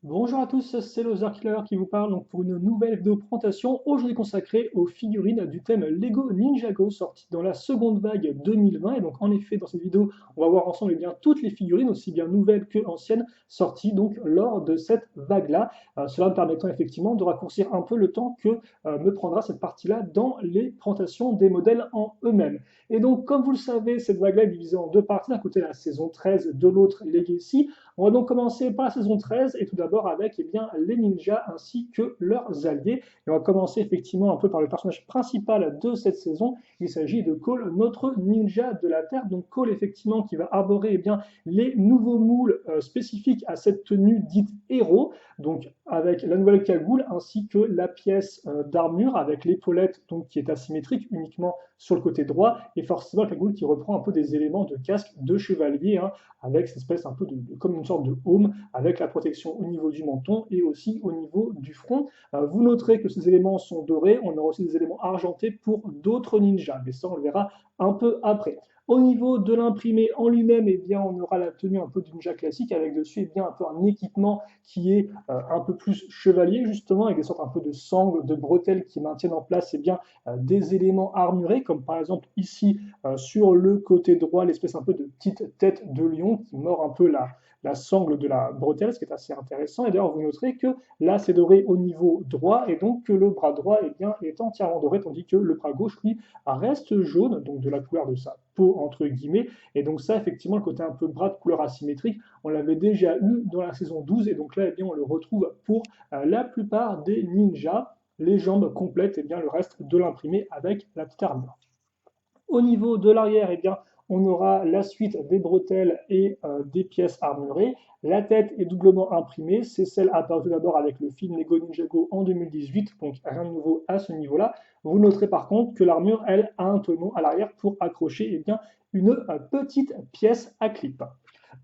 Bonjour à tous, c'est Loser Killer qui vous parle donc pour une nouvelle vidéo présentation aujourd'hui consacrée aux figurines du thème Lego Ninjago sorti dans la seconde vague 2020. Et donc en effet dans cette vidéo on va voir ensemble bien toutes les figurines aussi bien nouvelles que anciennes sorties donc lors de cette vague-là. Cela me permettant effectivement de raccourcir un peu le temps que me prendra cette partie-là dans les présentations des modèles en eux-mêmes. Et donc comme vous le savez cette vague-là est divisée en deux parties, d'un côté la saison 13, de l'autre Legacy. On va donc commencer par la saison 13 et tout d'abord avec eh bien, les ninjas ainsi que leurs alliés. Et on va commencer effectivement un peu par le personnage principal de cette saison. Il s'agit de Cole, notre ninja de la Terre. Donc Cole effectivement qui va arborer eh bien, les nouveaux moules spécifiques à cette tenue dite héros. Donc avec la nouvelle cagoule ainsi que la pièce d'armure avec l'épaulette donc qui est asymétrique uniquement sur le côté droit et forcément la cagoule qui reprend un peu des éléments de casque de chevalier, hein, avec cette espèce un peu comme une sorte de home, avec la protection au niveau du menton et aussi au niveau du front. Vous noterez que ces éléments sont dorés, on aura aussi des éléments argentés pour d'autres ninjas, mais ça on le verra un peu après. Au niveau de l'imprimé en lui-même, eh bien, on aura la tenue un peu de ninja classique avec dessus eh bien, un peu un équipement qui est un peu plus chevalier justement, avec des sortes un peu de sangles, de bretelles qui maintiennent en place eh bien, des éléments armurés, comme par exemple ici sur le côté droit, l'espèce un peu de petite tête de lion qui mord un peu la sangle de la bretelle, ce qui est assez intéressant. Et d'ailleurs, vous noterez que là, c'est doré au niveau droit, et donc que le bras droit eh bien, est entièrement doré, tandis que le bras gauche, lui, reste jaune, donc de la couleur de sa peau, entre guillemets. Et donc ça, effectivement, le côté un peu bras de couleur asymétrique, on l'avait déjà eu dans la saison 12, et donc là, eh bien, on le retrouve pour la plupart des ninjas. Les jambes complètes, et bien, le reste de l'imprimé avec la petite armure. Au niveau de l'arrière, eh bien, on aura la suite des bretelles et des pièces armurées. La tête est doublement imprimée, c'est celle apparue d'abord avec le film Lego Ninjago en 2018, donc rien de nouveau à ce niveau-là. Vous noterez par contre que l'armure, elle, a un tenon à l'arrière pour accrocher eh bien, une petite pièce à clip.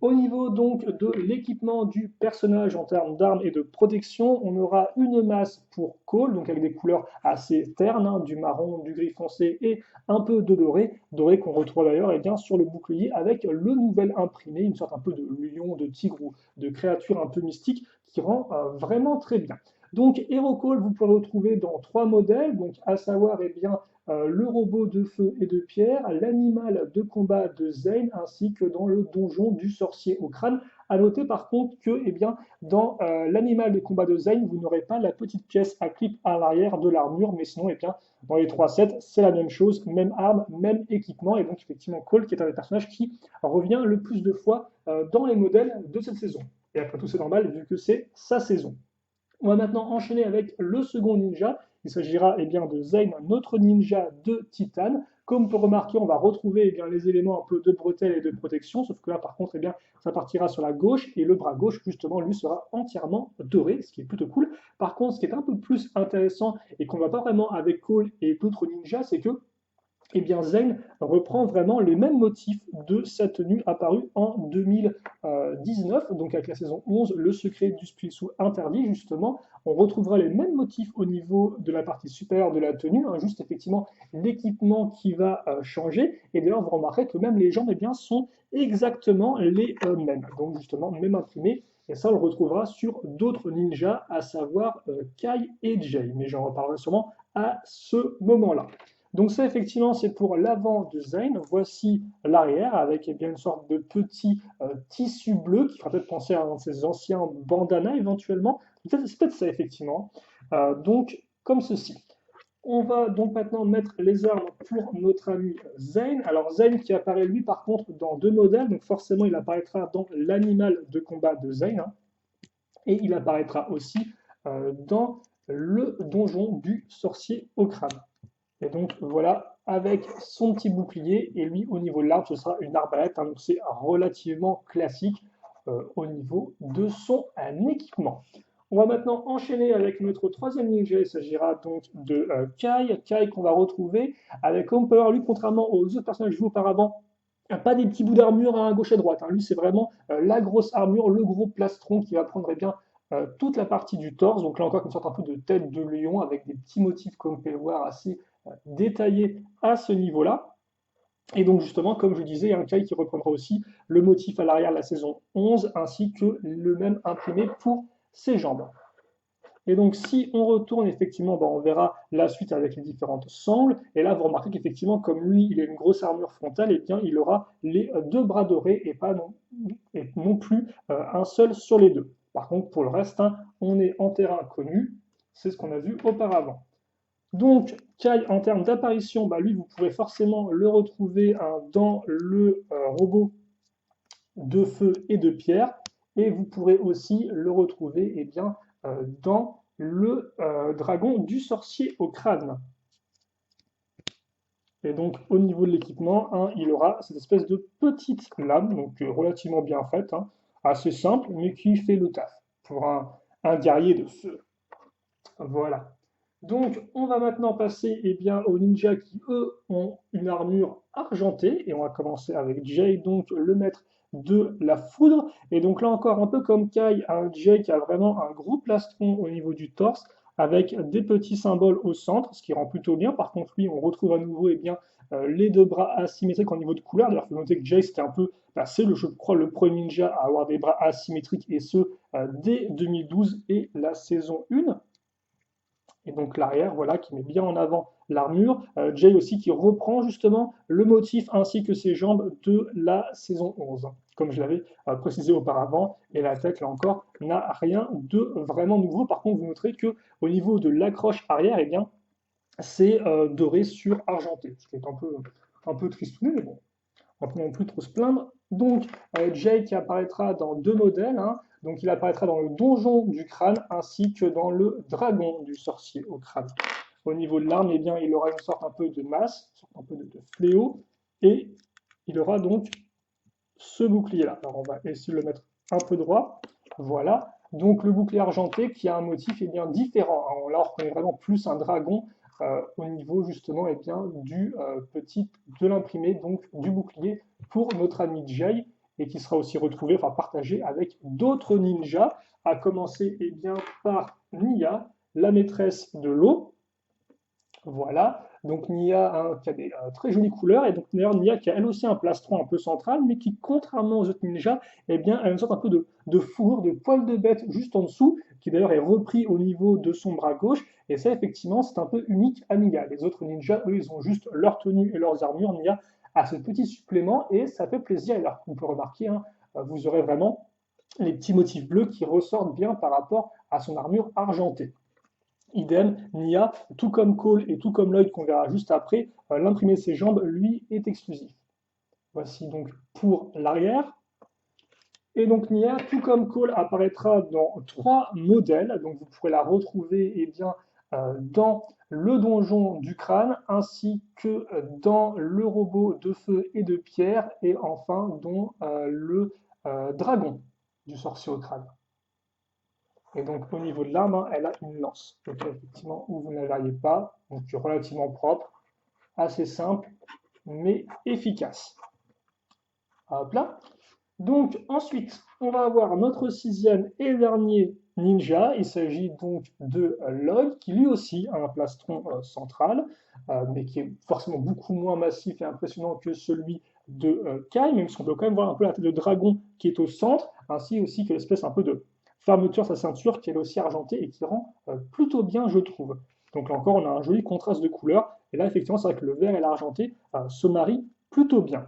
Au niveau donc de l'équipement du personnage en termes d'armes et de protection, on aura une masse pour Cole, donc avec des couleurs assez ternes, hein, du marron, du gris foncé et un peu de doré, doré qu'on retrouve d'ailleurs eh bien, sur le bouclier avec le nouvel imprimé, une sorte un peu de lion, de tigre ou de créature un peu mystique qui rend vraiment très bien. Donc HeroCall, vous pouvez le retrouver dans trois modèles, donc à savoir eh bien, le robot de feu et de pierre, l'animal de combat de Zane, ainsi que dans le donjon du sorcier au crâne. À noter par contre que eh bien, dans l'animal de combat de Zane, vous n'aurez pas la petite pièce à clip à l'arrière de l'armure, mais sinon eh bien, dans les trois sets, c'est la même chose, même arme, même équipement, et donc effectivement Cole qui est un des personnages qui revient le plus de fois dans les modèles de cette saison. Et après tout c'est normal vu que c'est sa saison. On va maintenant enchaîner avec le second ninja. Il s'agira eh bien, de Zane, notre ninja de Titane. Comme on peut remarquer, on va retrouver eh bien, les éléments un peu de bretelles et de protection, sauf que là, par contre, eh bien, ça partira sur la gauche et le bras gauche, justement, lui sera entièrement doré, ce qui est plutôt cool. Par contre, ce qui est un peu plus intéressant et qu'on ne voit pas vraiment avec Cole et d'autres ninjas, c'est que eh bien Zane reprend vraiment les mêmes motifs de sa tenue apparue en 2019, donc avec la saison 11, Le secret du splitsou interdit, justement. On retrouvera les mêmes motifs au niveau de la partie supérieure de la tenue, hein, juste effectivement l'équipement qui va changer. Et d'ailleurs, vous remarquerez que même les jambes eh bien, sont exactement les mêmes, donc justement même imprimées. Et ça, on le retrouvera sur d'autres ninjas, à savoir Kai et Jay. Mais j'en reparlerai sûrement à ce moment-là. Donc ça, effectivement, c'est pour l'avant de Zane. Voici l'arrière avec eh bien, une sorte de petit tissu bleu qui fera peut-être penser à un de ces anciens bandanas éventuellement. C'est peut-être ça, effectivement. Donc, comme ceci. On va donc maintenant mettre les armes pour notre ami Zane. Alors Zane qui apparaît lui par contre dans deux modèles, donc forcément il apparaîtra dans l'animal de combat de Zane, hein, et il apparaîtra aussi dans le donjon du sorcier au crâne. Et donc voilà, avec son petit bouclier, et lui au niveau de l'arme, ce sera une arbalète, hein, donc c'est relativement classique au niveau de son équipement. On va maintenant enchaîner avec notre troisième ninja, il s'agira donc de Kai, Kai qu'on va retrouver avec Emperor, lui contrairement aux autres personnages vus auparavant, pas des petits bouts d'armure à gauche et à droite, hein. Lui c'est vraiment la grosse armure, le gros plastron qui va prendre eh bien, toute la partie du torse, donc là encore une sorte un peu de tête de lion avec des petits motifs comme on peut le voir assez détaillé à ce niveau-là. Et donc justement, comme je disais, il y a un Kai qui reprendra aussi le motif à l'arrière de la saison 11, ainsi que le même imprimé pour ses jambes. Et donc, si on retourne, effectivement, on verra la suite avec les différentes sangles. Et là, vous remarquez qu'effectivement, comme lui, il a une grosse armure frontale, et bien, il aura les deux bras dorés et non plus un seul sur les deux. Par contre, pour le reste, hein, on est en terrain connu. C'est ce qu'on a vu auparavant. Donc, Kai, en termes d'apparition, lui, vous pourrez forcément le retrouver hein, dans le robot de feu et de pierre. Et vous pourrez aussi le retrouver eh bien, dans le dragon du sorcier au crâne. Et donc au niveau de l'équipement, hein, il aura cette espèce de petite lame, donc relativement bien faite, hein, assez simple, mais qui fait le taf pour un guerrier de feu. Voilà. Donc on va maintenant passer eh bien, aux ninjas qui, eux, ont une armure argentée. Et on va commencer avec Jay, donc le maître de la foudre. Et donc là encore, un peu comme Kai, un Jay qui a vraiment un gros plastron au niveau du torse, avec des petits symboles au centre, ce qui rend plutôt bien. Par contre, lui, on retrouve à nouveau eh bien, les deux bras asymétriques au niveau de couleur. D'ailleurs, il faut noter que Jay, c'était un peu, c'est je crois, le premier ninja à avoir des bras asymétriques, et ce, dès 2012 et la saison 1. Et donc l'arrière, voilà, qui met bien en avant l'armure. Jay aussi qui reprend justement le motif ainsi que ses jambes de la saison 11, comme je l'avais précisé auparavant. Et la tête, là encore, n'a rien de vraiment nouveau. Par contre, vous noterez que au niveau de l'accroche arrière, eh bien, c'est doré sur argenté, ce qui est un peu tristouné, mais bon, on ne va pas non plus trop se plaindre. Donc, Jay qui apparaîtra dans deux modèles, hein. Donc, il apparaîtra dans le donjon du crâne ainsi que dans le dragon du sorcier au crâne. Au niveau de l'arme, eh bien, il aura une sorte un peu de masse, une sorte un peu de fléau, et il aura donc ce bouclier-là. Alors, on va essayer de le mettre un peu droit. Voilà. Donc, le bouclier argenté qui a un motif eh bien, différent. Alors, là, on reconnaît vraiment plus un dragon au niveau justement eh bien, de l'imprimé, donc du bouclier pour notre ami Jay, et qui sera aussi retrouvé, enfin partagé avec d'autres ninjas, à commencer eh bien, par Nia, la maîtresse de l'eau. Voilà, donc Nia hein, qui a des très jolies couleurs, et donc d'ailleurs Nia qui a elle aussi un plastron un peu central, mais qui, contrairement aux autres ninjas, eh bien, a une sorte un peu de fourrure, de poil de bête juste en dessous, qui d'ailleurs est repris au niveau de son bras gauche, et ça effectivement c'est un peu unique à Nia. Les autres ninjas, eux, ils ont juste leur tenue et leurs armures. Nia a ce petit supplément, et ça fait plaisir. Alors on peut remarquer, hein, vous aurez vraiment les petits motifs bleus qui ressortent bien par rapport à son armure argentée. Idem, Nia, tout comme Cole et tout comme Lloyd qu'on verra juste après, l'imprimé de ses jambes, lui, est exclusif. Voici donc pour l'arrière. Et donc Nia, tout comme Cole, apparaîtra dans trois modèles. Donc vous pourrez la retrouver eh bien, dans le donjon du crâne, ainsi que dans le robot de feu et de pierre, et enfin dans le dragon du sorcier au crâne. Et donc au niveau de l'arme, hein, elle a une lance. Donc effectivement, où vous ne la verriez pas, donc relativement propre, assez simple, mais efficace. Hop là. Donc ensuite, on va avoir notre sixième et dernier ninja. Il s'agit donc de Lloyd, qui lui aussi a un plastron central, mais qui est forcément beaucoup moins massif et impressionnant que celui de Kai, même si on peut quand même voir un peu la tête de dragon qui est au centre, ainsi aussi que l'espèce un peu de fermeture sa ceinture qui est aussi argentée et qui rend plutôt bien, je trouve. Donc là encore, on a un joli contraste de couleurs. Et là, effectivement, c'est vrai que le vert et l'argenté se marient plutôt bien.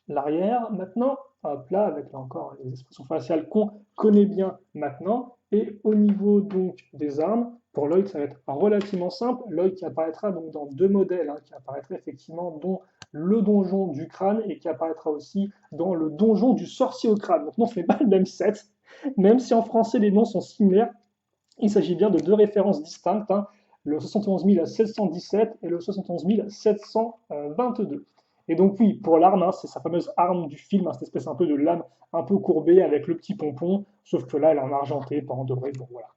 L'arrière, maintenant, hop là, avec là encore les expressions faciales qu'on connaît bien maintenant. Et au niveau donc des armes, pour Lloyd, ça va être relativement simple. Lloyd qui apparaîtra donc dans deux modèles, hein, qui apparaîtra effectivement dans le donjon du crâne et qui apparaîtra aussi dans le donjon du sorcier au crâne. Donc non, ce n'est pas le même set, même si en français les noms sont similaires. Il s'agit bien de deux références distinctes, hein, le 71 717 et le 71 722. Et donc oui, pour l'arme, hein, c'est sa fameuse arme du film, hein, cette espèce un peu de lame un peu courbée avec le petit pompon, sauf que là, elle est en argenté, pas en doré, bon voilà.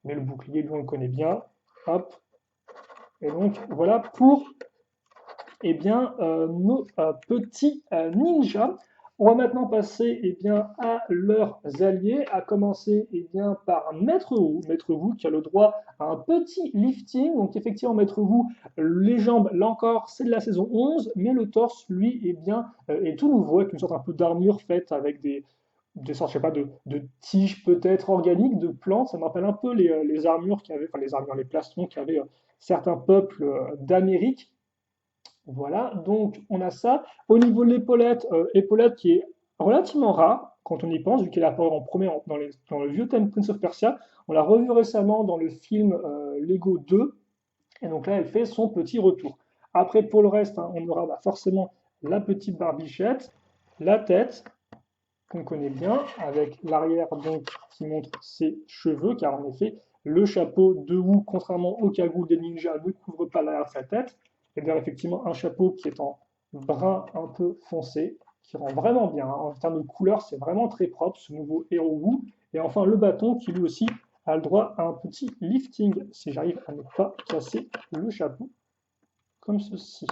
Mais le bouclier, lui, on le connaît bien. Hop. Et donc voilà pour eh bien, nos petits ninjas. On va maintenant passer eh bien, à leurs alliés, à commencer eh bien, par Maître Wu. Maître Wu qui a le droit à un petit lifting. Donc effectivement, Maître Wu, les jambes, là encore, c'est de la saison 11, mais le torse, lui, eh bien, est tout nouveau, avec une sorte un peu d'armure faite avec des sortes, je sais pas, de tiges peut-être organiques, de plantes. Ça me rappelle un peu les armures qu'il y avait, enfin les armures, les plastrons qu'avaient certains peuples d'Amérique. Voilà, donc on a ça. Au niveau de l'épaulette, épaulette qui est relativement rare quand on y pense, vu qu'elle apparaît en premier dans le vieux thème Prince of Persia. On l'a revu récemment dans le film Lego 2, et donc là elle fait son petit retour. Après pour le reste, hein, on aura forcément la petite barbichette, la tête qu'on connaît bien, avec l'arrière donc qui montre ses cheveux, car en effet le chapeau de Wu, contrairement au cagoule des ninjas, ne couvre pas l'arrière de sa tête. Et bien effectivement un chapeau qui est en brun un peu foncé, qui rend vraiment bien, hein. En termes de couleur, c'est vraiment très propre ce nouveau héros Wu. Et enfin le bâton qui lui aussi a le droit à un petit lifting, si j'arrive à ne pas casser le chapeau, comme ceci.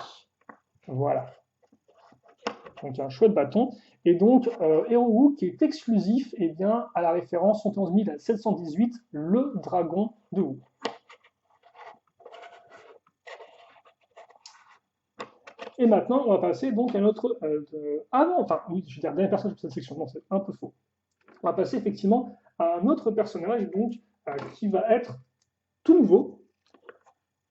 Voilà. Donc un chouette bâton. Et donc Hero Wu qui est exclusif eh bien, à la référence 111 718, le dragon de Wu. Et maintenant, on va passer donc à notre... Ah non, enfin, oui, je veux dire, dernier personnage de cette section, non, c'est un peu faux. On va passer effectivement à un autre personnage donc, qui va être tout nouveau.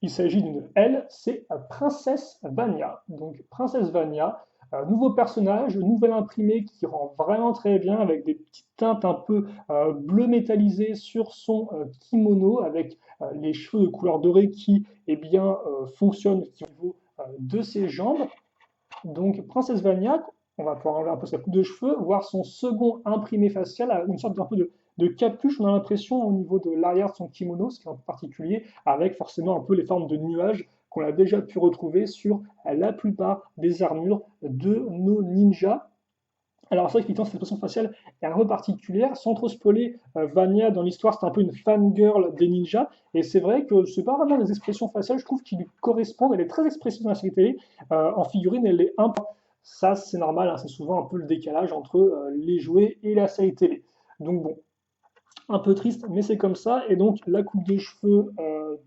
Il s'agit d'une elle, c'est Princesse Vania. Donc Princesse Vania, nouveau personnage, nouvel imprimé qui rend vraiment très bien avec des petites teintes un peu bleu métallisé sur son kimono, avec les cheveux de couleur dorée qui eh bien, fonctionnent au niveau de ses jambes. Donc Princesse Vania, on va pouvoir enlever un peu sa coupe de cheveux, voir son second imprimé facial, une sorte d'un peu de capuche, on a l'impression au niveau de l'arrière de son kimono, ce qui est un peu particulier, avec forcément un peu les formes de nuages qu'on a déjà pu retrouver sur la plupart des armures de nos ninjas. Alors c'est vrai qu'effectivement cette expression faciale est un peu particulière, sans trop spoiler, Vania dans l'histoire c'est un peu une fangirl des ninjas, et c'est vrai que c'est pas vraiment des expressions faciales, je trouve, qui lui correspondent, elle est très expressive dans la série télé, en figurine elle est un peu... Ça c'est normal, hein, c'est souvent un peu le décalage entre les jouets et la série télé. Donc bon, un peu triste, mais c'est comme ça. Et donc la coupe de cheveux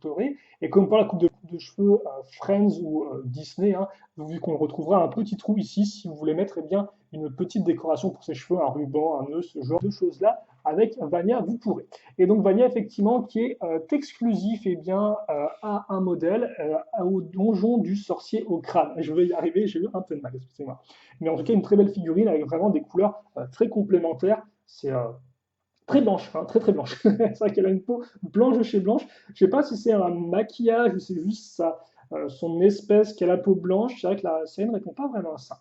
dorée, et comme pour la coupe de cheveux Friends ou Disney, hein, vu qu'on retrouvera un petit trou ici, si vous voulez mettre eh bien, une petite décoration pour ses cheveux, un ruban, un nœud, ce genre de choses-là, avec Vania, vous pourrez. Et donc Vania, effectivement, qui est exclusif eh bien, à un modèle, au donjon du sorcier au crâne. Je vais y arriver, j'ai eu un peu de mal, excusez-moi. Mais en tout cas, une très belle figurine avec vraiment des couleurs très complémentaires. C'est très blanche, hein, très très blanche. C'est vrai qu'elle a une peau blanche de chez blanche. Je ne sais pas si c'est un maquillage ou c'est juste son espèce qui a la peau blanche. C'est vrai que la série ne répond pas vraiment à ça.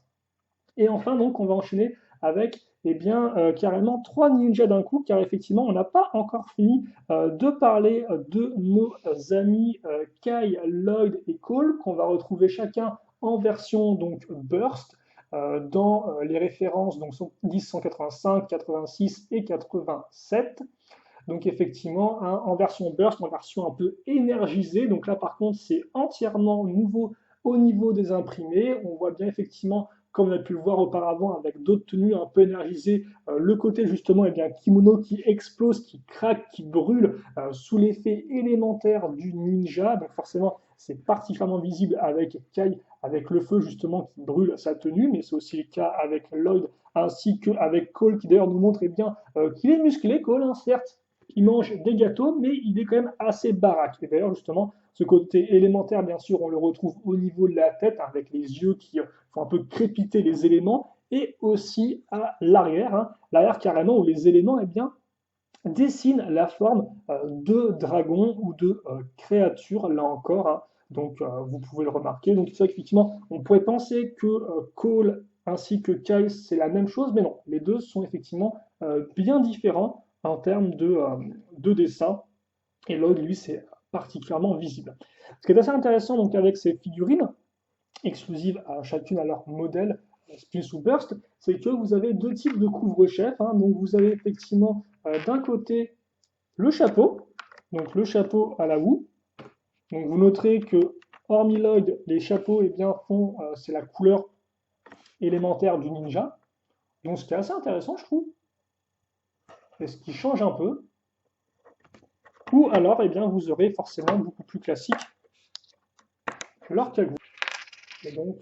Et enfin, donc, on va enchaîner avec eh bien, carrément trois ninjas d'un coup, car effectivement, on n'a pas encore fini de parler de nos amis Kai, Lloyd et Cole, qu'on va retrouver chacun en version donc Burst dans les références donc 10, 185, 86 et 87. Donc effectivement, hein, en version burst, en version un peu énergisée. Donc là, par contre, c'est entièrement nouveau au niveau des imprimés. On voit bien effectivement, comme on a pu le voir auparavant avec d'autres tenues un peu énergisées, le côté justement, eh bien, kimono qui explose, qui craque, qui brûle sous l'effet élémentaire du ninja. Donc forcément, c'est particulièrement visible avec Kai, avec le feu justement qui brûle sa tenue, mais c'est aussi le cas avec Lloyd ainsi qu'avec Cole, qui d'ailleurs nous montre eh bien, qu'il est musclé, Cole, hein, certes, il mange des gâteaux, mais il est quand même assez baraque. Et d'ailleurs, justement, ce côté élémentaire, bien sûr, on le retrouve au niveau de la tête, hein, avec les yeux qui font un peu crépiter les éléments, et aussi à l'arrière, hein, l'arrière carrément, où les éléments, eh bien, dessinent la forme de dragon ou de créature, là encore, hein. Donc, vous pouvez le remarquer. Donc, c'est vrai qu'effectivement, on pourrait penser que Cole ainsi que Kai, c'est la même chose, mais non, les deux sont effectivement bien différents en termes de dessin. Et Lloyd, lui, c'est particulièrement visible. Ce qui est assez intéressant donc avec ces figurines, exclusives à chacune à leur modèle, Spin ou Burst, c'est que vous avez deux types de couvre-chef, hein. Donc vous avez effectivement d'un côté le chapeau, donc le chapeau à la Wu. Donc vous noterez que hormis Lloyd, les chapeaux eh bien, font, c'est la couleur élémentaire du ninja. Donc ce qui est assez intéressant, je trouve, et ce qui change un peu. Ou alors, eh bien, vous aurez forcément beaucoup plus classique leur cagoule. Et donc,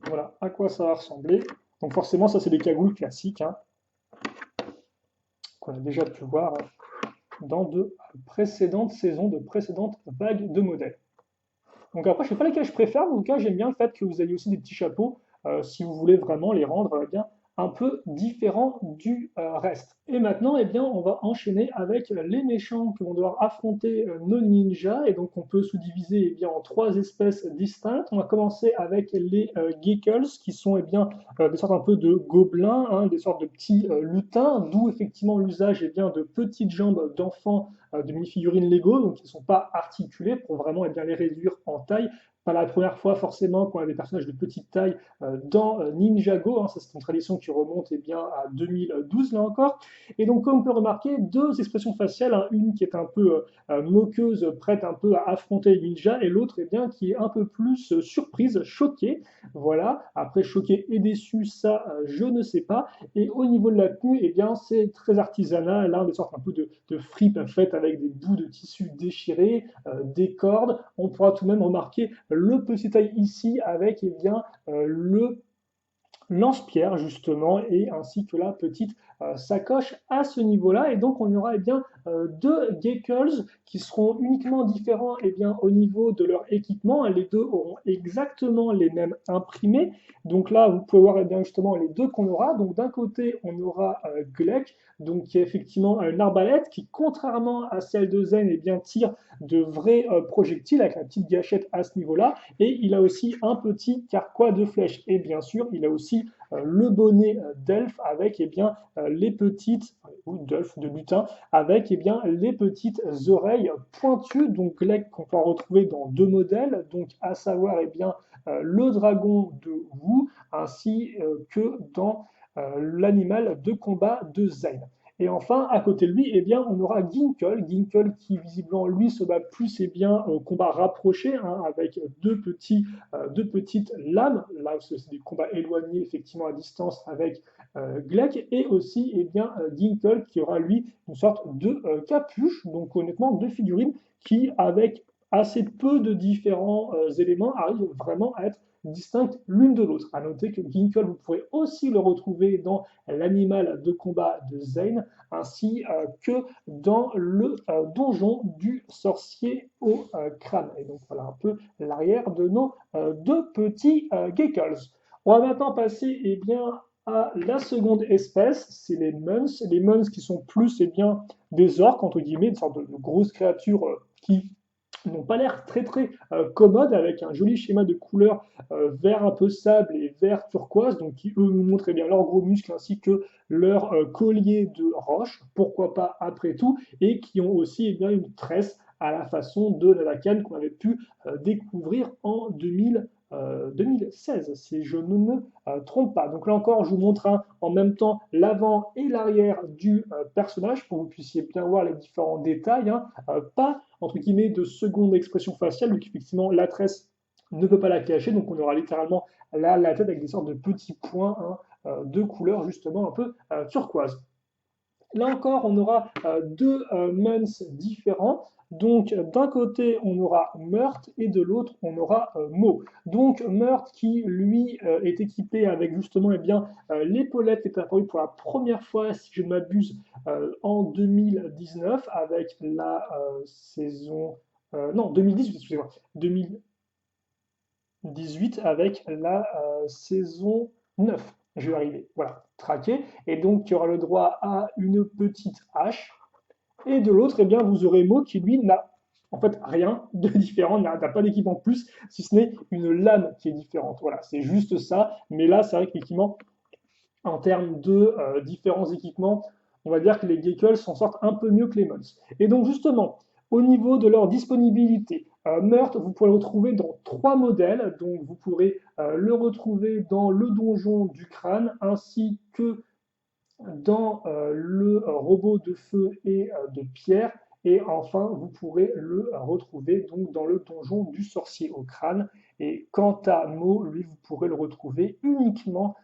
Voilà à quoi ça va ressembler. Donc forcément, ça c'est des cagoules classiques, hein, qu'on a déjà pu voir dans de précédentes saisons, de précédentes vagues de modèles. Donc après, je ne sais pas lesquels je préfère, mais en tout cas, j'aime bien le fait que vous ayez aussi des petits chapeaux, si vous voulez vraiment les rendre bien un peu différents du reste. Et maintenant, eh bien, on va enchaîner avec les méchants que vont devoir affronter nos ninjas. Et donc, on peut sous-diviser eh bien, en trois espèces distinctes. On va commencer avec les Geckles, qui sont eh bien, des sortes un peu de gobelins, hein, des sortes de petits lutins, d'où effectivement l'usage eh bien, de petites jambes d'enfants de mini-figurines Lego, donc qui ne sont pas articulées pour vraiment eh bien, les réduire en taille. Pas la première fois forcément qu'on a des personnages de petite taille dans Ninjago, hein, ça c'est une tradition qui remonte eh bien, à 2012 là encore. Et donc comme on peut remarquer, deux expressions faciales, hein, une qui est un peu moqueuse, prête un peu à affronter les ninjas, et l'autre eh bien, qui est un peu plus surprise, choquée. Voilà, après choquée et déçue, ça je ne sais pas. Et au niveau de la tenue, eh bien, c'est très artisanal, là, des sortes un peu de fripes faites avec des bouts de tissu déchirés, des cordes. On pourra tout de même remarquer le petit taille ici avec eh bien, le lance-pierre justement et ainsi que la petite sacoche à ce niveau-là. Et donc on aura eh bien, deux Geckles qui seront uniquement différents eh bien, au niveau de leur équipement. Les deux auront exactement les mêmes imprimés. Donc là, vous pouvez voir eh bien, justement les deux qu'on aura. Donc d'un côté, on aura Gleck, donc qui est effectivement une arbalète qui, contrairement à celle de Zen, eh bien, tire de vrais projectiles avec la petite gâchette à ce niveau-là. Et il a aussi un petit carquois de flèches. Et bien sûr, il a aussi le bonnet d'elfe avec eh bien, les petites, ou d'elfe, de lutin, avec eh bien, les petites oreilles pointues, donc qu'on peut retrouver dans deux modèles, donc à savoir eh bien, le dragon de Wu, ainsi que dans l'animal de combat de Zen. Et enfin, à côté de lui, eh bien, on aura Ginkle, Ginkle qui visiblement lui se bat plus eh bien, au combat rapproché, hein, avec deux petites lames. Là, c'est des combats éloignés effectivement à distance avec Gleck, et aussi eh bien, Ginkle qui aura lui une sorte de capuche. Donc honnêtement, deux figurines qui, avec assez peu de différents éléments, arrivent vraiment à être distinctes l'une de l'autre. À noter que Ginkle, vous pourrez aussi le retrouver dans l'animal de combat de Zane, ainsi que dans le donjon du sorcier au crâne. Et donc voilà un peu l'arrière de nos deux petits geckos. On va maintenant passer eh bien, à la seconde espèce, c'est les Muns. Les Muns qui sont plus eh bien, des orques, entre guillemets, une sorte de grosses créatures qui n'ont pas l'air très commodes, avec un joli schéma de couleurs vert un peu sable et vert turquoise, donc qui eux nous montrent eh bien, leurs gros muscles ainsi que leur collier de roche, pourquoi pas après tout, et qui ont aussi eh bien, une tresse à la façon de la lacane qu'on avait pu découvrir en 2016, si je ne me trompe pas. Donc là encore, je vous montre en même temps l'avant et l'arrière du personnage pour que vous puissiez bien voir les différents détails. Hein. Pas, entre guillemets, de seconde expression faciale, donc effectivement, la tresse ne peut pas la cacher, donc on aura littéralement la tête avec des sortes de petits points hein, de couleur justement un peu turquoise. Là encore, on aura deux Muns différents. Donc, d'un côté, on aura Meurthe et de l'autre, on aura Mo. Donc, Meurthe qui, lui, est équipé avec justement eh bien, l'épaulette qui est apparue pour la première fois, si je ne m'abuse, en 2019 avec la saison. Non, 2018, excusez-moi. 2018 avec la saison 9. Je vais arriver. Voilà, traqué. Et donc, tu auras le droit à une petite hache. Et de l'autre, eh bien, vous aurez Mo qui, lui, n'a en fait rien de différent, n'a pas d'équipement de plus, si ce n'est une lame qui est différente. Voilà, c'est juste ça. Mais là, c'est vrai qu'effectivement, en termes de différents équipements, on va dire que les Geckles s'en sortent un peu mieux que les Mons. Et donc justement, au niveau de leur disponibilité, Meurthe, vous pourrez le retrouver dans trois modèles, donc vous pourrez le retrouver dans le donjon du crâne, ainsi que dans le robot de feu et de pierre, et enfin vous pourrez le retrouver donc dans le donjon du sorcier au crâne. Et quant à Mo, lui, vous pourrez le retrouver uniquement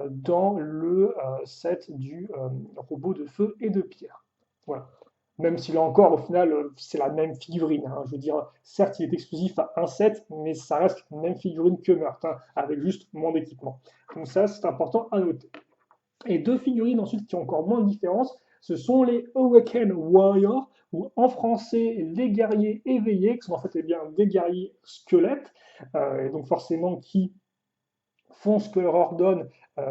dans le set du robot de feu et de pierre. Voilà. même si là encore, au final, c'est la même figurine, hein. Je veux dire, certes, il est exclusif à un set, mais ça reste la même figurine que Meurthe, hein, avec juste moins d'équipement. Donc ça, c'est important à noter. Et deux figurines ensuite qui ont encore moins de différence, ce sont les Awakened Warriors, ou en français les guerriers éveillés, qui sont en fait bien des guerriers squelettes, et donc forcément qui font ce que leur ordonne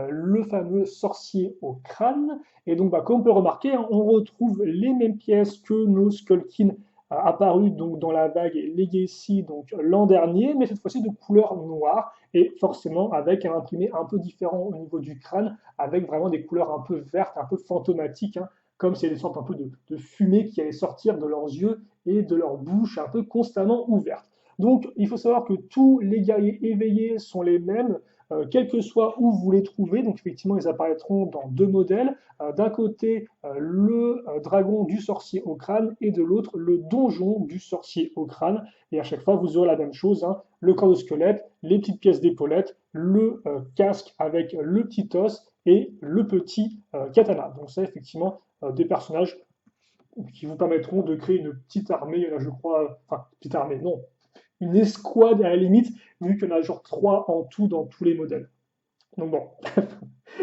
le fameux sorcier au crâne. Et donc, comme on peut remarquer, hein, on retrouve les mêmes pièces que nos Skullkin apparus donc, dans la vague Legacy donc l'an dernier, mais cette fois-ci de couleur noire et forcément avec un imprimé un peu différent au niveau du crâne, avec vraiment des couleurs un peu vertes, un peu fantomatiques, hein, comme s'il y avait des sortes un peu de fumée qui allait sortir de leurs yeux et de leur bouche un peu constamment ouverte. Donc, il faut savoir que tous les guerriers éveillés sont les mêmes, quel que soit où vous les trouvez. Donc effectivement, ils apparaîtront dans deux modèles. D'un côté, le dragon du sorcier au crâne et de l'autre, le donjon du sorcier au crâne. Et à chaque fois, vous aurez la même chose, hein, le corps de squelette, les petites pièces d'épaulette, le casque avec le petit os et le petit katana. Donc ça, effectivement, des personnages qui vous permettront de créer une petite armée, là je crois, enfin, petite armée, non, une escouade à la limite, vu qu'il y en a genre 3 en tout dans tous les modèles. Donc bon,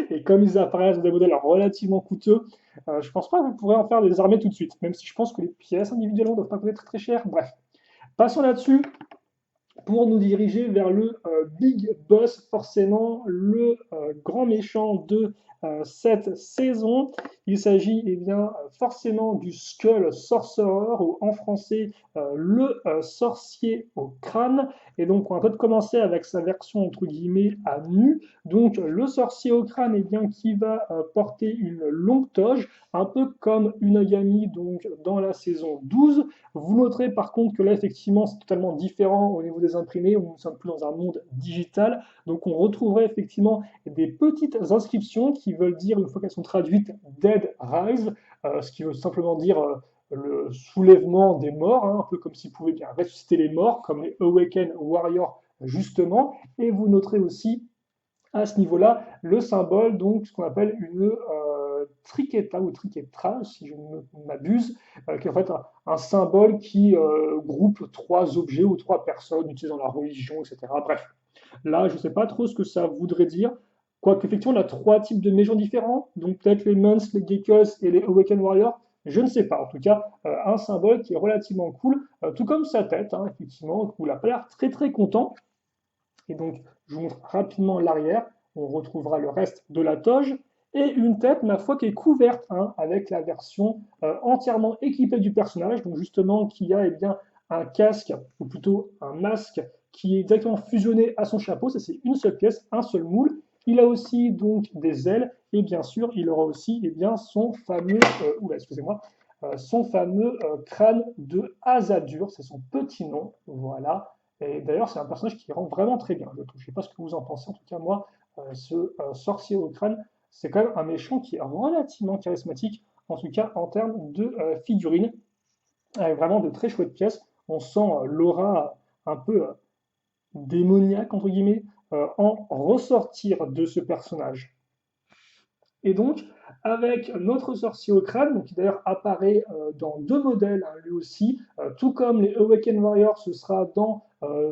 et comme ils apparaissent dans des modèles relativement coûteux, je pense pas que vous pourrez en faire des armées tout de suite, même si je pense que les pièces individuellement ne doivent pas coûter très très cher. Bref, passons là-dessus pour nous diriger vers le Big Boss, forcément le grand méchant de cette saison. Il s'agit bien forcément du Skull Sorcerer, ou en français le sorcier au crâne. Et donc on va peut-être commencer avec sa version entre guillemets à nu. Donc le sorcier au crâne, bien, qui va porter une longue toge, un peu comme Unagami donc, dans la saison 12. Vous noterez par contre que là, effectivement, c'est totalement différent au niveau des imprimés, où nous ne sommes plus dans un monde digital. Donc, on retrouverait effectivement des petites inscriptions qui veulent dire, une fois qu'elles sont traduites, Dead Rise, ce qui veut simplement dire le soulèvement des morts, hein, un peu comme s'ils pouvaient bien ressusciter les morts, comme les Awakened Warriors, justement. Et vous noterez aussi à ce niveau-là le symbole, donc ce qu'on appelle une triqueta ou triquetra, si je ne m'abuse, qui est en fait un symbole qui groupe trois objets ou trois personnes utilisant la religion, etc. Bref, là, je ne sais pas trop ce que ça voudrait dire. Quoique, effectivement, on a trois types de méchants différents, donc peut-être les Mons, les Geckos et les Awakened Warriors. Je ne sais pas. En tout cas, un symbole qui est relativement cool, tout comme sa tête, hein, effectivement, où il a pas l'air très très content. Et donc, je vous montre rapidement l'arrière. On retrouvera le reste de la toge. Et une tête, ma foi, qui est couverte, hein, avec la version entièrement équipée du personnage. Donc, justement, qui a bien, un casque, ou plutôt un masque, qui est exactement fusionné à son chapeau. Ça, c'est une seule pièce, un seul moule. Il a aussi donc des ailes. Et bien sûr, il aura aussi bien, son fameux, excusez-moi, son fameux crâne de Azadur. C'est son petit nom. Voilà. Et d'ailleurs, c'est un personnage qui rend vraiment très bien, je trouve. Je ne sais pas ce que vous en pensez. En tout cas, moi, ce sorcier au crâne, c'est quand même un méchant qui est relativement charismatique, en tout cas en termes de figurines, avec vraiment de très chouettes pièces. On sent l'aura un peu démoniaque, entre guillemets, en ressortir de ce personnage. Et donc, avec notre sorcier au crâne, donc, qui d'ailleurs apparaît dans deux modèles, hein, lui aussi, tout comme les Awakened Warriors, ce sera dans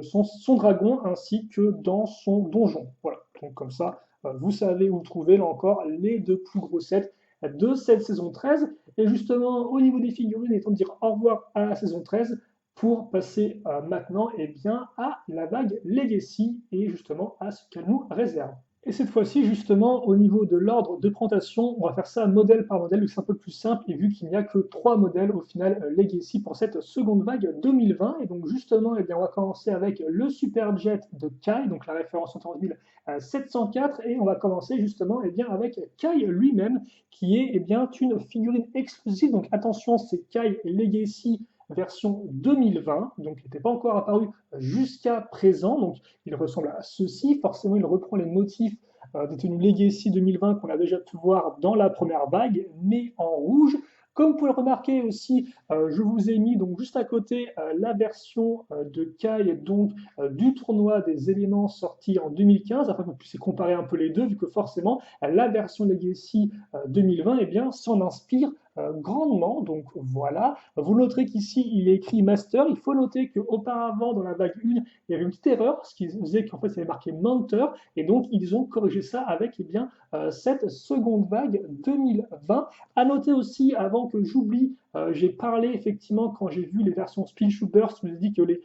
son dragon ainsi que dans son donjon. Voilà, donc comme ça, vous savez où trouver, là encore, les deux plus gros sets de cette saison 13. Et justement, au niveau des figurines, il est temps de dire au revoir à la saison 13 pour passer maintenant bien, à la vague Legacy et justement à ce qu'elle nous réserve. Et cette fois-ci, justement, au niveau de l'ordre de présentation, on va faire ça modèle par modèle, c'est un peu plus simple, et vu qu'il n'y a que 3 modèles au final Legacy pour cette seconde vague 2020. Et donc justement, on va commencer avec le Superjet de Kai, donc la référence en 704, et on va commencer justement bien, avec Kai lui-même, qui est bien, une figurine exclusive. Donc attention, c'est Kai Legacy version 2020, donc il n'était pas encore apparu jusqu'à présent. Donc il ressemble à ceci. Forcément, il reprend les motifs des tenues Legacy 2020 qu'on a déjà pu voir dans la première vague, mais en rouge. Comme vous pouvez le remarquer aussi, je vous ai mis donc juste à côté la version de Kai donc du tournoi des éléments sorti en 2015, afin que vous puissiez comparer un peu les deux, vu que forcément la version Legacy 2020 bien, s'en inspire grandement. Donc voilà, vous noterez qu'ici il est écrit Master. Il faut noter qu'auparavant, dans la vague 1, il y avait une petite erreur, ce qui faisait qu'en fait ça avait marqué Mentor, et donc ils ont corrigé ça avec eh bien, cette seconde vague 2020. À noter aussi, avant que j'oublie, j'ai parlé effectivement quand j'ai vu les versions Spin Burst, je vous ai dit que les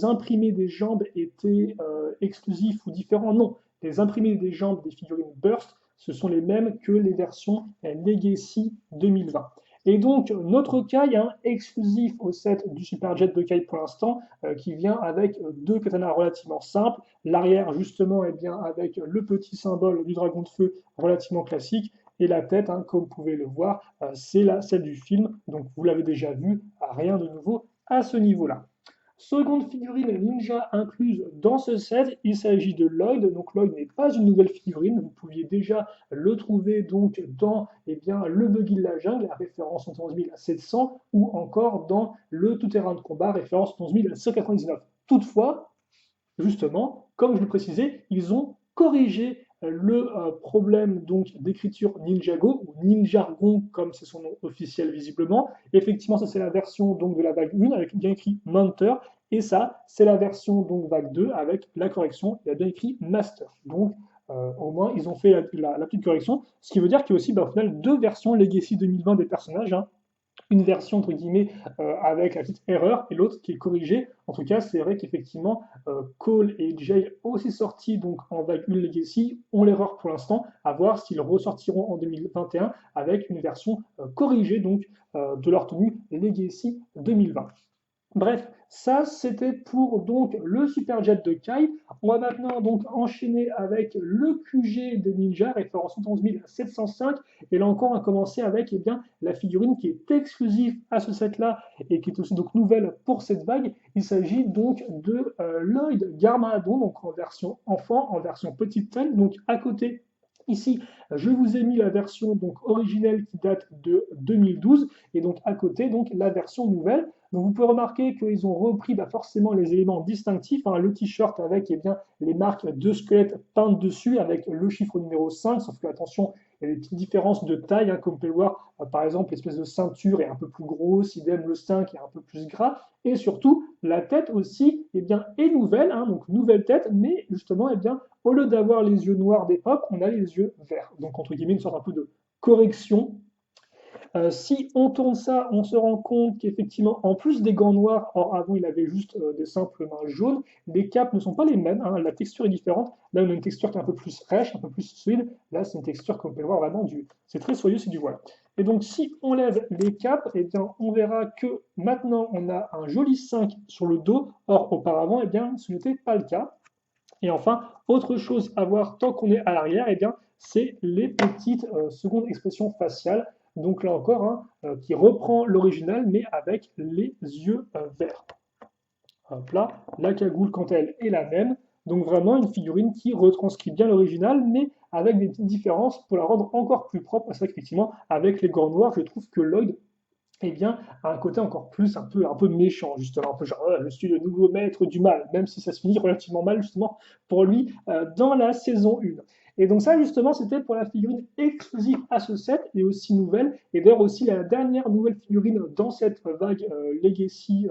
imprimés des jambes étaient exclusifs ou différents. Non, les imprimés des jambes des figurines Burst, ce sont les mêmes que les versions Legacy 2020. Et donc, notre Kai, hein, exclusif au set du Superjet de Kai pour l'instant, qui vient avec deux katanas relativement simples. L'arrière, justement, est bien avec le petit symbole du dragon de feu relativement classique. Et la tête, hein, comme vous pouvez le voir, c'est celle du film. Donc, vous l'avez déjà vu, rien de nouveau à ce niveau-là. Seconde figurine ninja incluse dans ce set, il s'agit de Lloyd. Donc Lloyd n'est pas une nouvelle figurine, vous pouviez déjà le trouver donc dans eh bien, le Buggy de la jungle, la référence en 11700, ou encore dans le tout-terrain de combat, référence 11199. Toutefois, justement, comme je le précisais, ils ont corrigé le problème donc d'écriture Ninjago ou Ninjargon comme c'est son nom officiel visiblement. Effectivement, ça c'est la version donc de la vague 1 avec bien écrit Mentor et ça c'est la version donc vague 2 avec la correction, il y a bien écrit Master. Donc au moins ils ont fait la petite correction, ce qui veut dire qu'il y a aussi au final deux versions Legacy 2020 des personnages, hein, une version entre guillemets avec la petite erreur et l'autre qui est corrigée. En tout cas, c'est vrai qu'effectivement, Cole et Jay aussi sortis donc en vague 1 Legacy ont l'erreur pour l'instant, à voir s'ils ressortiront en 2021 avec une version corrigée donc de leur tenue Legacy 2020. Bref, ça c'était pour donc le Superjet de Kai. On va maintenant donc enchaîner avec le QG des ninjas, référence 11705. Et là encore, on va commencer avec eh bien, la figurine qui est exclusive à ce set-là et qui est aussi donc nouvelle pour cette vague. Il s'agit donc de Lloyd Garmadon, donc en version enfant, en version petite taille. Donc à côté, ici, je vous ai mis la version donc originelle qui date de 2012 et donc à côté donc la version nouvelle. Donc vous pouvez remarquer qu'ils ont repris forcément les éléments distinctifs, hein, le t-shirt avec eh bien, les marques de squelettes peintes dessus avec le chiffre numéro 5, sauf que attention, il y a des petites différences de taille, hein, comme vous pouvez le voir, par exemple l'espèce de ceinture est un peu plus grosse, idem le 5 est un peu plus gras, et surtout la tête aussi eh bien, est nouvelle, hein, donc nouvelle tête, mais justement eh bien, au lieu d'avoir les yeux noirs d'époque, on a les yeux verts. Donc entre guillemets une sorte un peu de correction. Si on tourne ça, on se rend compte qu'effectivement, en plus des gants noirs, or avant il avait juste des simples mains jaunes, les capes ne sont pas les mêmes, hein, la texture est différente. Là, on a une texture qui est un peu plus rêche, un peu plus solide. Là, c'est une texture, comme vous pouvez le voir, vraiment c'est très soyeux, c'est du voile. Et donc, si on lève les capes, eh bien, on verra que maintenant, on a un joli 5 sur le dos. Or, auparavant, eh bien, ce n'était pas le cas. Et enfin, autre chose à voir tant qu'on est à l'arrière, eh bien, c'est les petites secondes expressions faciales. Donc là encore, hein, qui reprend l'original, mais avec les yeux verts. Hop là, la cagoule, quant à elle, est la même. Donc vraiment une figurine qui retranscrit bien l'original, mais avec des petites différences pour la rendre encore plus propre. C'est vrai qu'effectivement, avec les gants noirs, je trouve que Lloyd eh bien, a un côté encore plus un peu méchant, justement, un peu genre, je suis le nouveau maître du mal, même si ça se finit relativement mal, justement, pour lui, dans la saison 1. Et donc ça, justement, c'était pour la figurine exclusive à ce set, et aussi nouvelle, et d'ailleurs aussi la dernière nouvelle figurine dans cette vague Legacy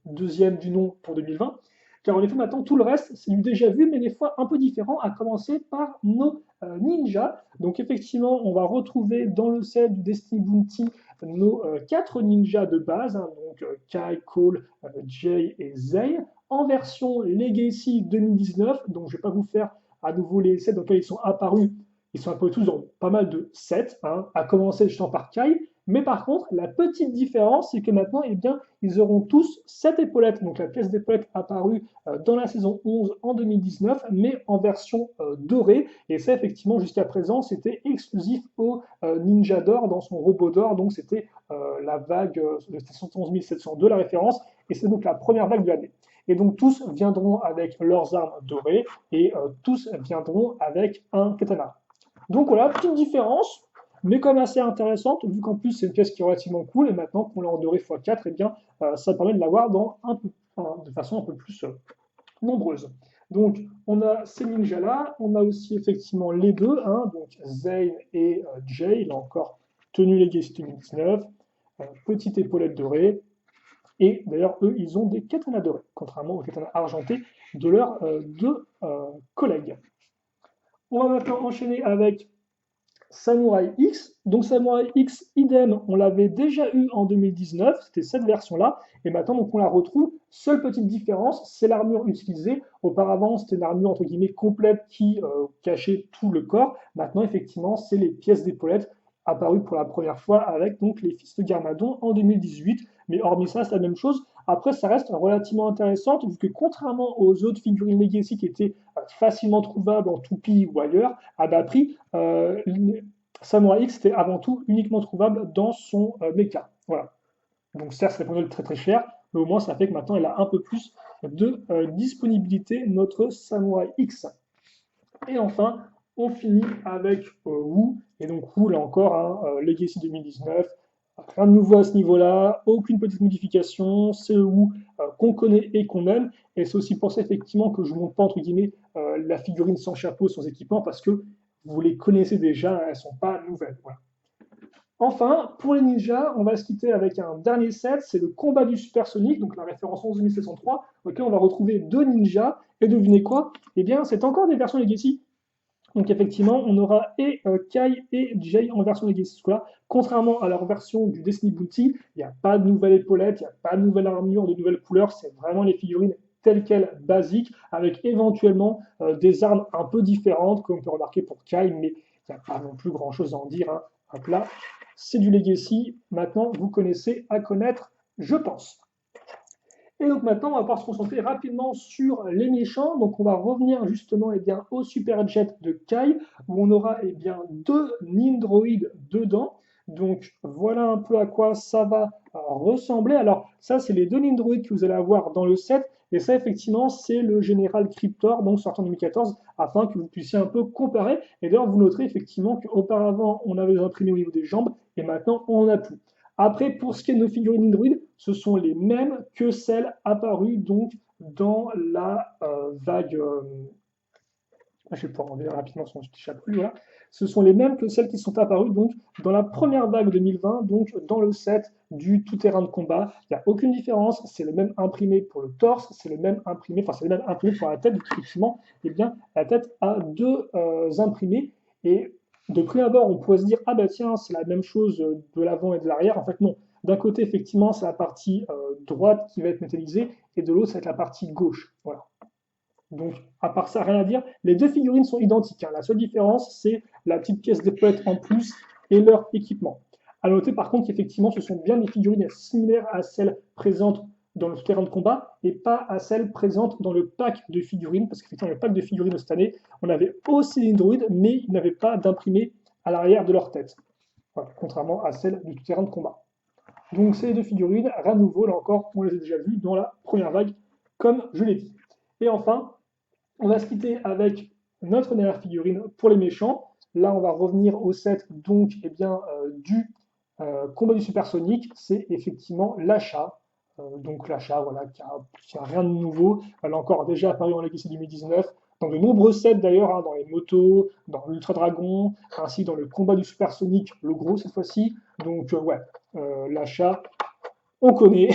deuxième du nom pour 2020, car en effet, maintenant, tout le reste, c'est du déjà vu, mais des fois un peu différent, à commencer par nos ninjas. Donc effectivement, on va retrouver dans le set du Destiny Bounty nos 4 ninjas de base, hein, donc Kai, Cole, Jay et Zay, en version Legacy 2019. Donc je ne vais pas vous faire à nouveau les sets dans lesquels ils sont apparus. Ils sont apparus tous dans pas mal de sets, hein, à commencer justement par Kai. Mais par contre, la petite différence, c'est que maintenant, eh bien, ils auront tous cette épaulette, donc la pièce d'épaulette apparue dans la saison 11 en 2019, mais en version dorée. Et ça, effectivement, jusqu'à présent, c'était exclusif au Ninja d'or dans son robot d'or. Donc, c'était la vague 71 702, la référence. Et c'est donc la première vague de l'année. Et donc, tous viendront avec leurs armes dorées et tous viendront avec un katana. Donc, voilà, petite différence mais comme assez intéressante, vu qu'en plus c'est une pièce qui est relativement cool, et maintenant qu'on l'a en doré x4, eh bien, ça permet de l'avoir de façon un peu plus nombreuse. Donc, on a ces ninjas-là, on a aussi effectivement les deux, hein, donc Zane et Jay, là encore, tenue Legacy 2019, petite épaulette dorée, et d'ailleurs, eux, ils ont des katanas dorés, contrairement aux katanas argentés de leurs deux collègues. On va maintenant enchaîner avec Samurai X. Donc Samurai X, idem, on l'avait déjà eu en 2019, c'était cette version-là, et maintenant donc, on la retrouve. Seule petite différence, c'est l'armure utilisée. Auparavant, c'était une armure entre guillemets complète qui cachait tout le corps. Maintenant, effectivement, c'est les pièces d'épaulette apparues pour la première fois avec donc les fils de Garmadon en 2018. Mais hormis ça, c'est la même chose. Après, ça reste relativement intéressant, vu que contrairement aux autres figurines Legacy qui étaient facilement trouvables en toupie ou ailleurs, à bas prix, Samurai X était avant tout uniquement trouvable dans son mecha. Voilà. Donc certes, c'est pas très très cher, mais au moins ça fait que maintenant elle a un peu plus de disponibilité, notre Samurai X. Et enfin, on finit avec Wu. Et donc Wu, là encore, hein, Legacy 2019, rien de nouveau à ce niveau-là, aucune petite modification, c'est le Wu qu'on connaît et qu'on aime. Et c'est aussi pour ça effectivement que je ne montre pas entre guillemets la figurine sans chapeau, sans équipement, parce que vous les connaissez déjà, elles ne sont pas nouvelles. Voilà. Enfin, pour les ninjas, on va se quitter avec un dernier set, c'est le combat du supersonique, donc la référence 11703, auquel on va retrouver deux ninjas, et devinez quoi? Eh bien, c'est encore des versions Legacy. Donc effectivement, on aura et Kai et Jay en version Legacy. Là, contrairement à leur version du Destiny Bounty, il n'y a pas de nouvelle épaulette, il n'y a pas de nouvelle armure, de nouvelles couleurs, c'est vraiment les figurines telles quelles, basiques, avec éventuellement des armes un peu différentes, comme on peut remarquer pour Kai, mais il n'y a pas non plus grand-chose à en dire. Hein. Hop là, c'est du Legacy. Maintenant, vous connaissez à connaître, je pense. Et donc maintenant, on va pouvoir se concentrer rapidement sur les méchants. Donc on va revenir justement au Super Jet de Kai, où on aura deux Nindroids dedans. Donc voilà un peu à quoi ça va ressembler. Alors ça, c'est les deux Nindroids que vous allez avoir dans le set. Et ça, effectivement, c'est le général Cryptor, donc sortant en 2014, afin que vous puissiez un peu comparer. Et d'ailleurs, vous noterez effectivement qu'auparavant, on avait imprimé au niveau des jambes, et maintenant, on n'en a plus. Après, pour ce qui est de nos figurines Nindroid, ce sont les mêmes que celles apparues donc dans la vague. Je vais pouvoir enlever rapidement son petit chapeau. Voilà. Ce sont les mêmes que celles qui sont apparues donc dans la première vague 2020, donc dans le set du tout-terrain de combat. Il n'y a aucune différence. C'est le même imprimé pour le torse, c'est le même imprimé, enfin c'est le même imprimé pour la tête. Donc effectivement, eh bien, la tête a deux imprimés et de prime abord, on pourrait se dire, ah bah tiens, c'est la même chose de l'avant et de l'arrière. En fait, non. D'un côté, effectivement, c'est la partie droite qui va être métallisée, et de l'autre, ça va être la partie gauche. Voilà. Donc, à part ça, rien à dire. Les deux figurines sont identiques. Hein. La seule différence, c'est la petite pièce d'épaulette en plus et leur équipement. À noter par contre qu'effectivement, ce sont bien des figurines similaires à celles présentes dans le terrain de combat et pas à celles présentes dans le pack de figurines, parce qu'effectivement, le pack de figurines de cette année, on avait aussi les Nindroids, mais ils n'avaient pas d'imprimé à l'arrière de leur tête, voilà, contrairement à celles du terrain de combat. Donc ces deux figurines, rien de nouveau, là encore, on les a déjà vues dans la première vague, comme je l'ai dit. Et enfin, on va se quitter avec notre dernière figurine pour les méchants. Là, on va revenir au set donc du combat du supersonique, c'est effectivement l'achat. Donc l'achat, voilà, qui a rien de nouveau. Elle a encore déjà apparu en Legacy 2019, dans de nombreux sets d'ailleurs, hein, dans les motos, dans l'Ultra Dragon, ainsi dans le combat du supersonique, le gros cette fois-ci. Donc l'achat, on connaît,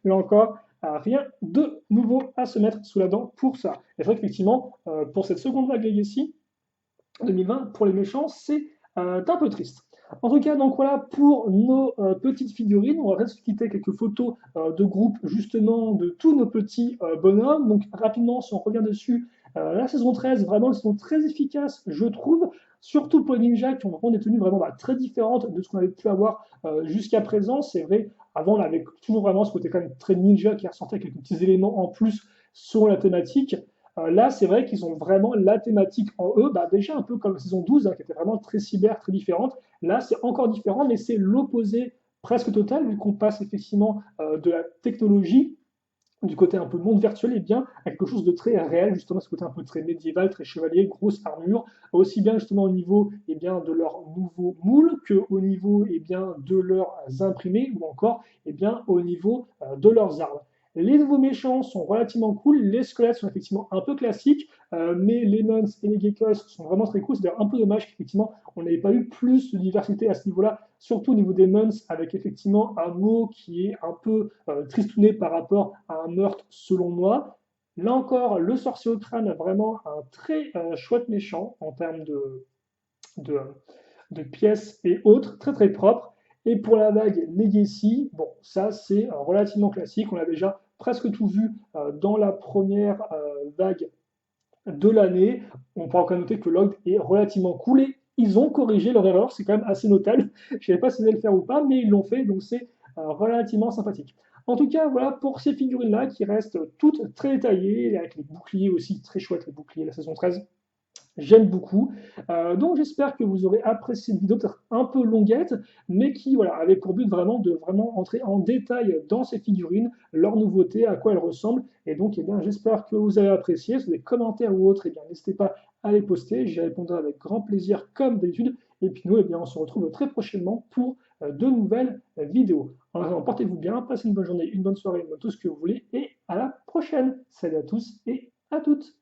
là encore, rien de nouveau à se mettre sous la dent pour ça. Et c'est vrai qu'effectivement, pour cette seconde vague Legacy 2020, pour les méchants, c'est un peu triste. En tout cas, donc voilà pour nos petites figurines. On va se quitter quelques photos de groupe justement de tous nos petits bonhommes. Donc rapidement, si on revient dessus, la saison 13, vraiment une saison très efficace, je trouve, surtout pour les ninjas qui ont vraiment des tenues vraiment très différentes de ce qu'on avait pu avoir jusqu'à présent. C'est vrai, avant on avait toujours vraiment ce côté quand même très ninja qui ressortait avec quelques petits éléments en plus sur la thématique. Là, c'est vrai qu'ils ont vraiment la thématique en eux, déjà un peu comme la saison 12, hein, qui était vraiment très cyber, très différente. Là, c'est encore différent, mais c'est l'opposé presque total, vu qu'on passe effectivement de la technologie, du côté un peu monde virtuel, et bien à quelque chose de très réel, justement, ce côté un peu très médiéval, très chevalier, grosse armure, aussi bien justement au niveau de leur nouveau moule qu'au niveau de leurs imprimés, ou encore au niveau de leurs armes. Les nouveaux méchants sont relativement cool, les squelettes sont effectivement un peu classiques, mais les mons et les geckos sont vraiment très cool. C'est d'ailleurs un peu dommage qu'effectivement on n'avait pas eu plus de diversité à ce niveau-là, surtout au niveau des mons, avec effectivement un mot qui est un peu tristouné par rapport à un meurtre selon moi. Là encore, le sorcier au crâne a vraiment un très chouette méchant en termes de, de pièces et autres, très très propre. Et pour la vague Legacy, bon, ça c'est relativement classique, on a déjà presque tout vu dans la première vague de l'année. On pourra quand même noter que Log est relativement cool et ils ont corrigé leur erreur, c'est quand même assez notable. Je ne savais pas s'ils allaient le faire ou pas, mais ils l'ont fait, donc c'est relativement sympathique. En tout cas, voilà pour ces figurines-là qui restent toutes très détaillées, avec les boucliers aussi très chouettes, les boucliers de la saison 13. J'aime beaucoup. Donc j'espère que vous aurez apprécié cette vidéo, peut-être un peu longuette, mais qui voilà, avait pour but vraiment de vraiment entrer en détail dans ces figurines, leurs nouveautés, à quoi elles ressemblent. Et donc eh bien, j'espère que vous avez apprécié. Si vous avez des commentaires ou autres, eh bien, n'hésitez pas à les poster. J'y répondrai avec grand plaisir comme d'habitude. Et puis nous, eh bien, on se retrouve très prochainement pour de nouvelles vidéos. En attendant, portez-vous bien, passez une bonne journée, une bonne soirée, tout ce que vous voulez, et à la prochaine. Salut à tous et à toutes.